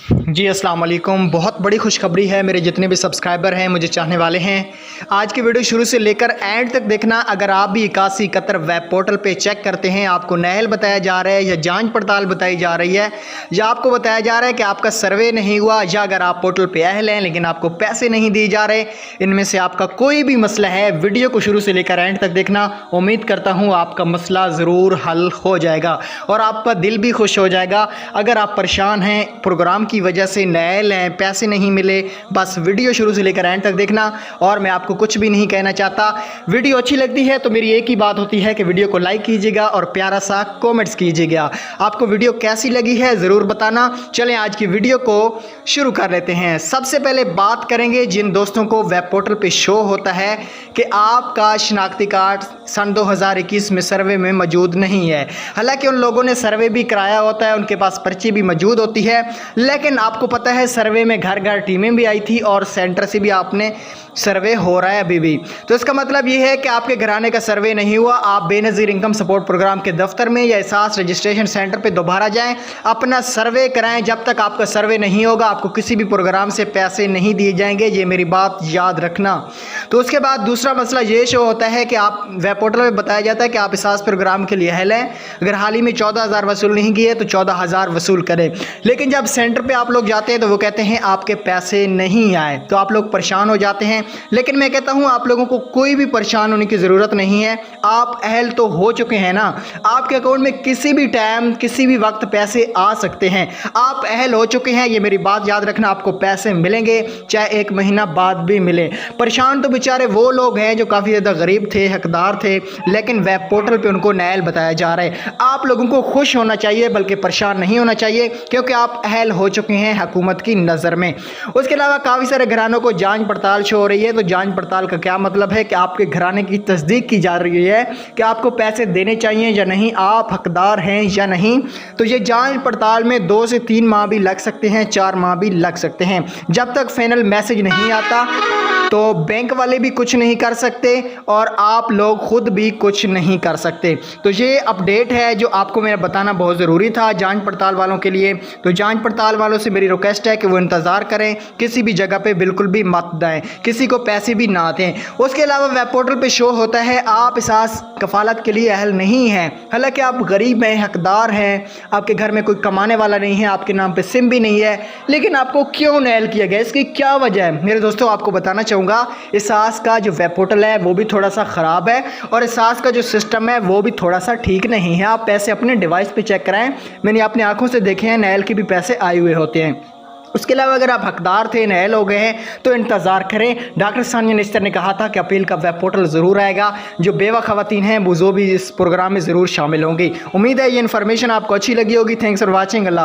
जी अस्सलाम वालेकुम। बहुत बड़ी खुशखबरी है मेरे जितने भी सब्सक्राइबर हैं, मुझे चाहने वाले हैं। आज की वीडियो शुरू से लेकर एंड तक देखना। अगर आप भी 8171 वेब पोर्टल पे चेक करते हैं, आपको नहल बताया जा रहा है या जांच पड़ताल बताई जा रही है या आपको बताया जा रहा है कि आपका सर्वे नहीं हुआ, या अगर आप पोर्टल पे अहल हैं लेकिन आपको पैसे नहीं दिए जा रहे, इनमें से आपका कोई भी मसला है, वीडियो को शुरू से लेकर एंड तक देखना। उम्मीद करता हूँ आपका मसला ज़रूर हल हो जाएगा और आपका दिल भी खुश हो जाएगा। अगर आप परेशान हैं, प्रोग्राम की वजह से नहल हैं, पैसे नहीं मिले, बस वीडियो शुरू से लेकर एंड तक देखना। और मैं आपको कुछ भी नहीं कहना चाहता। वीडियो अच्छी लगती है तो मेरी एक ही बात होती है कि वीडियो को लाइक कीजिएगा और प्यारा सा कमेंट्स कीजिएगा। आपको वीडियो कैसी लगी है ज़रूर बताना। चलें आज की वीडियो को शुरू कर लेते हैं। सबसे पहले बात करेंगे जिन दोस्तों को वेब पोर्टल पे शो होता है कि आपका शनाख्ती कार्ड सन 2021 में सर्वे में मौजूद नहीं है। हालांकि उन लोगों ने सर्वे भी कराया होता है, उनके पास पर्ची भी मौजूद होती है, लेकिन आपको पता है सर्वे में घर घर टीमें भी आई थी और सेंटर से भी आपने सर्वे हो रहा है अभी भी। तो इसका मतलब ये है कि आपके घराने का सर्वे नहीं हुआ। आप बेनज़ीर इनकम सपोर्ट प्रोग्राम के दफ्तर में या एहसास रजिस्ट्रेशन सेंटर पे दोबारा जाएं, अपना सर्वे कराएं। जब तक आपका सर्वे नहीं होगा आपको किसी भी प्रोग्राम से पैसे नहीं दिए जाएंगे, ये मेरी बात याद रखना। तो उसके बाद दूसरा मसला ये शो होता है कि आप वेब पोर्टल में बताया जाता है कि आप एहसास प्रोग्राम के लिए अहल हैं, अगर हाल ही में 14,000 वसूल नहीं किए तो 14,000 वसूल करें। लेकिन जब सेंटर पर आप लोग जाते हैं तो वो कहते हैं आपके पैसे नहीं आए, तो आप लोग परेशान हो जाते हैं। लेकिन मैं कहता हूं आप लोगों को कोई भी परेशान होने की ज़रूरत नहीं है। आप अहल तो हो चुके हैं ना, आपके अकाउंट में किसी भी टाइम किसी भी वक्त पैसे आ सकते हैं। आप अहल हो चुके हैं, ये मेरी बात याद रखना। आपको पैसे मिलेंगे चाहे 1 महीना बाद भी मिले। परेशान तो बेचारे वो लोग हैं जो काफ़ी ज़्यादा गरीब थे, हकदार थे, लेकिन वेब पोर्टल पर उनको नहल बताया जा रहा है। आप लोगों को खुश होना चाहिए बल्कि परेशान नहीं होना चाहिए, क्योंकि आप अहल हो चुके हैं हुकूमत की नज़र में। उसके अलावा काफ़ी सारे घरानों को जांच पड़ताल शो हो रही है। तो जांच पड़ताल का क्या मतलब है कि आपके घराने की तस्दीक की जा रही है कि आपको पैसे देने चाहिए या नहीं, आप हकदार हैं या नहीं। तो ये जांच पड़ताल में 2 से 3 माह भी लग सकते हैं, 4 माह भी लग सकते हैं। जब तक फाइनल मैसेज नहीं आता तो बैंक वाले भी कुछ नहीं कर सकते और आप लोग खुद भी कुछ नहीं कर सकते। तो ये अपडेट है जो आपको मेरा बताना बहुत ज़रूरी था जांच पड़ताल वालों के लिए। तो जांच पड़ताल वालों से मेरी रिक्वेस्ट है कि वो इंतज़ार करें, किसी भी जगह पे बिल्कुल भी मत दें, किसी को पैसे भी ना दें। उसके अलावा वेब पोर्टल पे शो होता है आप एहसास कफालत के लिए अहल नहीं हैं, हालांकि आप गरीब हैं, हकदार हैं, आपके घर में कोई कमाने वाला नहीं है, आपके नाम पे सिम भी नहीं है, लेकिन आपको क्यों नहल किया गया, इसकी क्या वजह है? मेरे दोस्तों आपको बताना चाहूँगा एहसास का जो वेब पोर्टल है वो भी थोड़ा सा ख़राब है और एहसास का जो सिस्टम है वो भी थोड़ा सा ठीक नहीं है। आप पैसे अपने डिवाइस पे चेक कराएं, मैंने अपनी आंखों से देखे हैं, नहल के भी पैसे आए हुए होते हैं। उसके अलावा अगर आप हकदार थे, नहल हो गए हैं, तो इंतज़ार करें। डॉक्टर सानिया निस्तर ने कहा था कि अपील का वेब पोर्टल ज़रूर आएगा, जो बेवा ख़वातीन हैं वो भी इस प्रोग्राम में ज़रूर शामिल होंगी। उम्मीद है ये इन्फॉर्मेशन आपको अच्छी लगी होगी। Thanks for watching. अल्लाह।